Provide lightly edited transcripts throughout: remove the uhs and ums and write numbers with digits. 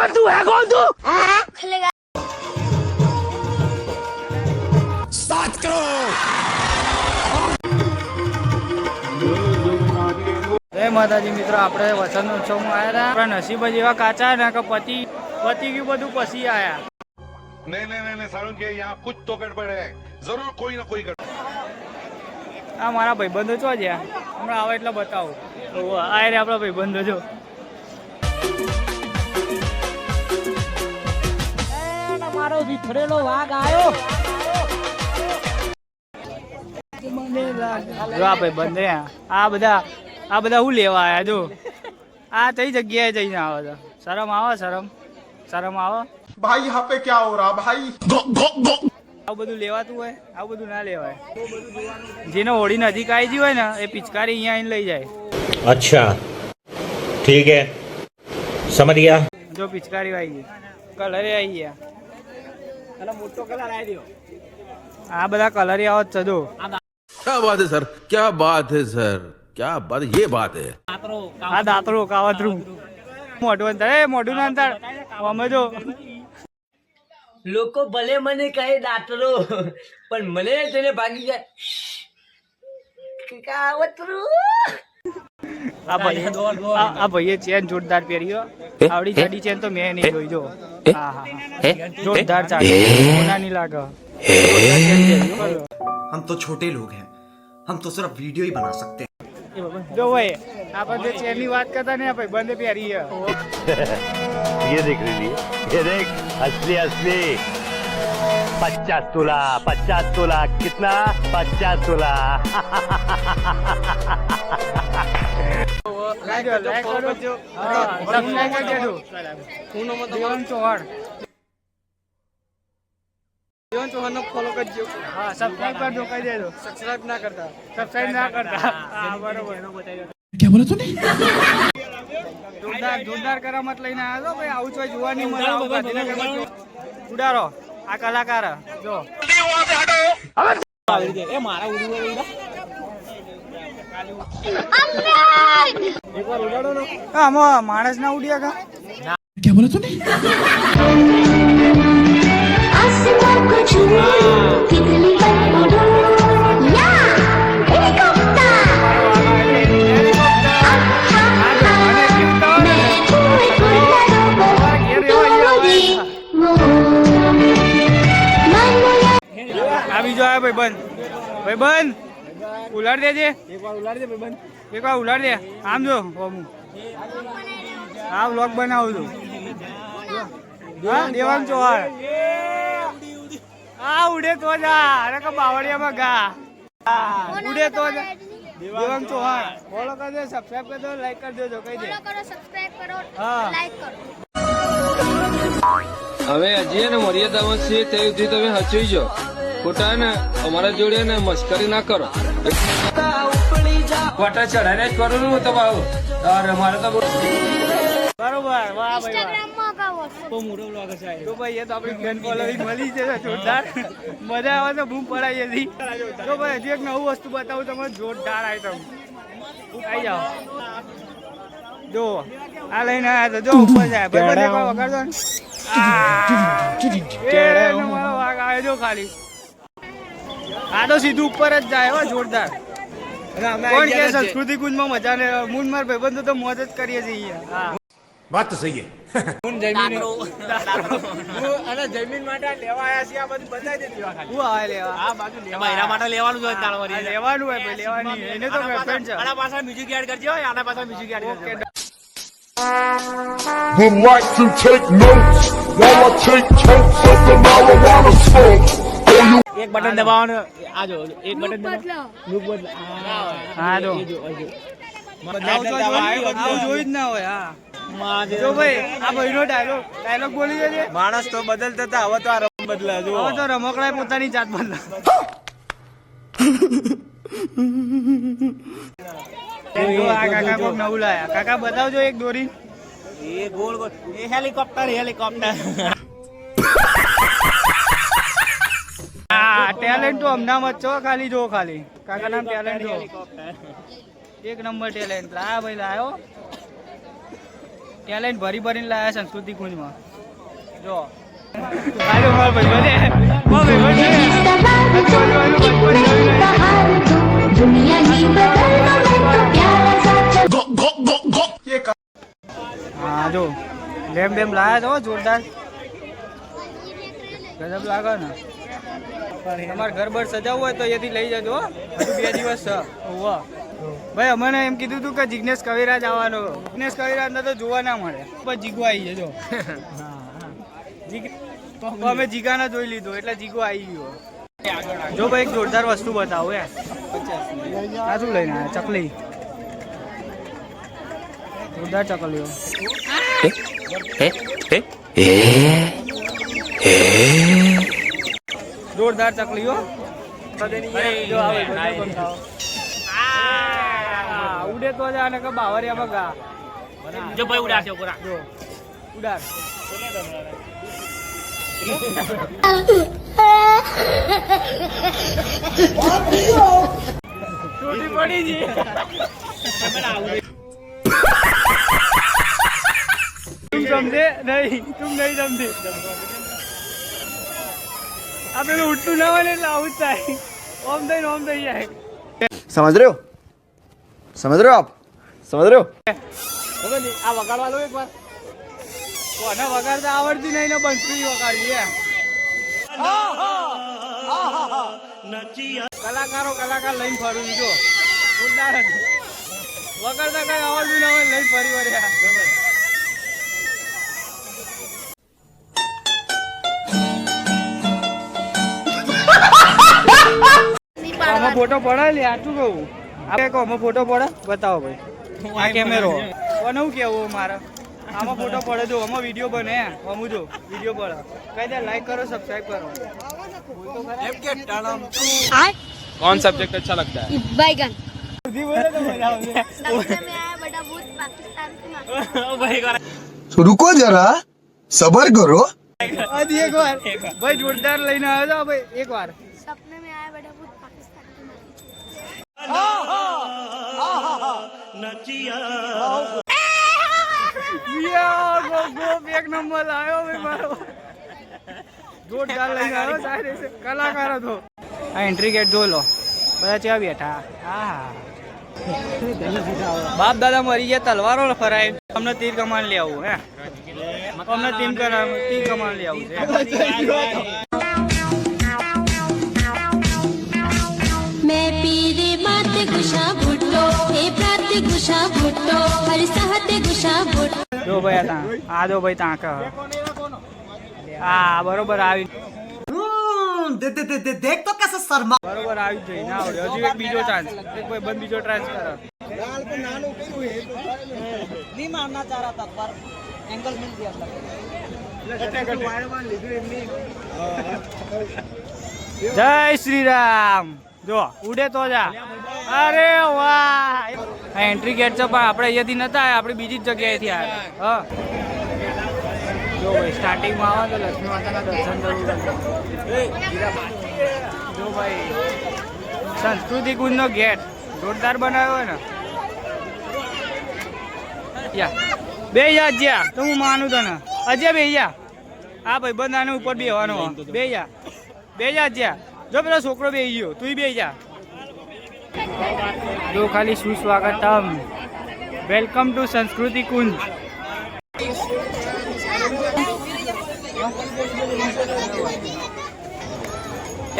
अबे तू है कौन तू? स्टार्ट करो। जय माताजी मित्रों, આપણે વસંત ઉત્સવમાં આવ્યા હતા. આપણા નસીબ જ એવા કાચા ને કે પતિ ગયું બધું પછી આયા. नहीं सारुण के यहाँ कुछ तो गड़बड़ है, जरूर कोई ना कोई गड़बड़। આ મારા ભાઈબંધો ચો જ્યાં હમણાં આવે એટલે બતાવું. આ રે આપણા ભાઈબંધો જો. મારો વિફરેલો વાઘ આવ્યો. જો આ ભાઈબંધ આ બધા હું લેવા આયા જો. આ કઈ જગ્યાએ જઈને આવે છે? શરમ આવે? શરમ આવે भाई यहाँ पे क्या हो रहा भाई? આવું બધું લેવાતું હોય? આવું બધું ના લેવાય. જેને હોળી નજીક આવી ગઈ હોય ને એ પિચકારી અહીંયા આવીને લઈ જાય. अच्छा ठीक है समझ गया. જો પિચકારી આવી ગઈ, કલરે આવી ગયા. એટલે મોટો કલર આવી ગયો. આ બધા કલરી આવો જ છે જો. क्या बात है सर, क्या बात है सर, क्या बात, ये बात है. આ દાંતરો કાવતરું મોઢું અંતર મોઢું ના અંતર અમે જો. લોકો ભલે મને કહે દાતરો પણ મને તેને ભાગી જાય કાવતરું. આ ભાઈએ ચેન જોરદાર પહેર્યો. આવડી જાડી ચેન તો મેં નહીં જોઈ જો. હા જોરદાર ચાલે, સોના નહીં લાગે. हम तो छोटे लोग हैं, हम तो सिर्फ वीडियो ही बना सकते हैं. જો ભાઈ આપણે જે ચેન ની વાત કરતા ને ભાઈ બંને પહેરી ये देख लीजिए, ये देख असली असली 50 तोला कितना 50 तोला. ચૌહાણ નો ફોલો કરજો. હા સબસ્ક્રાઇબ કરજો, કહી દેજો. સબસ્ક્રાઇબ ના કરતા. હા બરોબર. क्या बोला तूने? જોરદાર કરામત લઈને આવ્યા છો ભાઈ. આવું છો જોવાની મજા આવે. ઉડારો આ કલાકાર જો. આમાં માણસ ના ઉડ્યા કા? क्या बोला तूने? आसमान को छूए तितली पर उड़ो या हेलीकॉप्टर આ બીજો આવ્યો ભાઈબંધ ઉલાડ દેજે. એક વાર ઉલાડ દે. આમ જો આ વ્લોગ બનાવું છું. હા દેવાંગ ચૌહાણ આ ઉડે તો જા. અરે કે બાવળિયામાં ગા ઉડે તો જા. દેવાંગ ચૌહાણ ફોલો કરજો, સબસ્ક્રાઇબ કરજો, લાઈક કરજો. જો કહી દે સબસ્ક્રાઇબ કરો, હા લાઈક કરો. હવે હજી ને મર્યાદામાં છે તે સુધી તમે હચવી જો. ખોટા ને અમારા જોડે ને મસ્કરી ના કરો. ખોટા ચઢાને જ કરું નું તો ભાવ. મારે તો બરોબર. વાહ ભાઈ ઇન્સ્ટાગ્રામમાં કાવો બહુ મોટો બ્લોગ છે તો ભાઈ. એ તો આપણી ફેન ફોલોઈંગ મળી છે જોરદાર. મજા આવે તો બૂમ પડાવીએ છીએ. તો ભાઈ હજી એક નવું વસ્તુ બતાવું તમને. જોરદાર આઈટમ આવી જાઓ. જો આ લઈને આવ્યા તો જો ઉપર જાય ભાઈ. બધે કોઈ વગાડતો ને મારો વાઘ આવે જો ખાલી. આ તો સીધું ઉપર જ જાય હો. જોરદાર. કોણ કે સંસ્કૃતિ કુંજમાં મજા ને મૂન માર ભાઈબંધો તો મોજ જ કરીએ છીએ. હા बात तो सही है. અને જમીન માટે લેવા આયા છે. આ બધું બતાવી દેજો ખાલી. હું આવે લેવા? આ બાજુ લેવા. એના માટે લેવાનું છે. લેવાનું હોય ભાઈ, લેવાની. એને તો ફ્રેન્ડ છે. આના પાછળ મ્યુઝિક એડ કરજો. આના પાછળ મ્યુઝિક એડ કરજો. Would like to take notes while I take totes of the marijuana smoke. એક બટન દબાવવાનું. આ જો એક બટન દબાવ. લુક બદલ. હા જો બદલાવ તો જોઈ જ ના હોય. હા જો ભાઈ આ ભાઈનો ડાયલોગ બોલી જજે. માણસ તો બદલતા હતા, હવે તો આ રમ બદલા. જો હવે તો રમકડાએ પોતાની જાત બદલા. આ કાકા કોક નવું લાયા. કાકા બતાવજો એક દોરી. એ ગોળ એ હેલિકોપ્ટર. હા ટેલેન્ટ તો અમદાવાદ છો ખાલી. જો ખાલી કાકા નામ ટેલેન્ટ જો. એક નંબર ટેલેન્ટ. આ ભાઈ લાયો ત્યાં લઈને ભરીને લાયા સંસ્કૃતિ કુંજમાં. જો આજો મારો ભાઈ दुनिया ही बदलना मैं तो प्यारा सा ये હા જો લેમ બેમ લાયા છો જોરદાર ગજબ લાગે ને. તમારે ઘર બર સજાવવું હોય તો અહીંયાથી લઈ જજો હો. હજુ 2 દિવસ છે. ઓવા ભાઈ અમને એમ કીધું હતું કે જિગ્નેશ કવિરાજ આવવાનો. જિગ્નેશ કવિરાજ ને તો જોવા ના મળે પણ જીગો આવી જજો. તો અમે જીગાને જોઈ લીધું એટલે જીગો આવી ગયો. જો ભાઈ એક જોરદાર વસ્તુ બતાવો યાર. આ શું લઈને આવ્યા? ચકલી. જોરદાર ચકલીઓ. જોરદાર ચકલીઓ. ઉડે તો જાને કે બાવરિયામાં ગા. જો ભાઈ ઉડાડશે પૂરા. જો ઉડાડ. તૂટી પડી જી. तुम समझे नहीं, तुम नहीं समझे. अब ये उठू ना वाले लाउड चाहिए. ओम दई है. समझ रहे हो आप समझ रहे हो આ વગાડવા લો એક વાર. કોને વગાડતા આવડતી નહીં ને બંસરી વગાડવી હે. કલાકાર લઈને ફરું જો. જોરદાર વગાડતા કઈ આવડતું ના હોય લઈને ફરી વળ્યા. આમાં ફોટો પડે લે આટલું કહું. આપણે આમાં ફોટો પડે બતાવો ભાઈ. આ કેમેરો કોને હું કેવું મારે આમાં ફોટો પડે જો આમાં વિડીયો બને અમુ જો વિડીયો પડે કઈ દે લાઈક કરો સબસ્ક્રાઇબ કરો. कौन सब्जेक्ट अच्छा लगता है? बैगन बोले तो मजा आवશે. सपने में आया बड़ा भूत पाकिस्तान से मार रुको जरा सबर करो હજી એક વાર ભાઈ જોરદાર લઈને આવ્યો છો ભાઈ એક વાર. सपने में आया बड़ा भूत पाकिस्तान से मार એક નંબર આવ્યો ભાઈ મારો. જોરદાર લઈને આવ્યો સાહેબ કલાકાર હતો. આ એન્ટ્રી ગેટ જોઈ લો બધા ચા બેઠા. હા બાપ દાદા મરી ગયા તલવારો ફરાય. અમને તીર કમાન લઈ આવું હે. અમને તીર કમાન લઈ આવું છે. मैं पीरे माते गुशा भुट्टो हे प्राते गुशा भुट्टो हर सहते गुशा भुट्टो. જો ભાઈ આ જો ભાઈ તાંક હા બરોબર આવી देख तो कैसे शर्मा બરોબર આવી જઈ ના આવડે. હજુ એક બીજો ચાન્સ એક ભાઈ બંધ બીજો ટ્રાય કરો. જય શ્રી રામ. જો ઉડે તો જા. અરે વાહ આ એન્ટ્રી ગેટ છે પણ આપણે અહીંયાથી નતા આવ્યા આપણે બીજી જ જગ્યાએથી આવ્યા. હા જો ભાઈ સ્ટાર્ટિંગમાં આવો તો લક્ષ્મી માતાના દર્શન કરવું. જો ભાઈ સંસ્કૃતિ કુંજનો ગેટ જોરદાર બનાવ્યો હોય ને. યા બે જા જ્યાં તો હું માનું તને અજય બે જા. આ ભાઈ બંધ આને ઉપર બેવાનો બે જા જ્યાં. જો પેલો છોકરો બેસી ગયો તું બે જા. જો ખાલી સુસ્વાગતમ વેલકમ ટુ સંસ્કૃતિ કુંજ.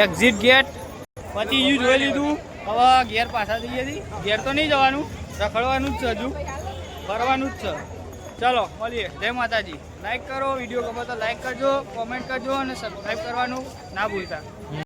એક્ઝિટ ગેટ પછી યુ જોઈ લીધું. હવે ઘેર પાછા જઈએ છીએ. ઘેર તો નહીં જવાનું રખડવાનું જ છે હજુ ફરવાનું જ છે. ચલો મળીએ. જય માતાજી. લાઈક કરો વિડીયો ગમે તો લાઈક કરજો કોમેન્ટ કરજો અને સબસ્ક્રાઈબ કરવાનું ના ભૂલતા.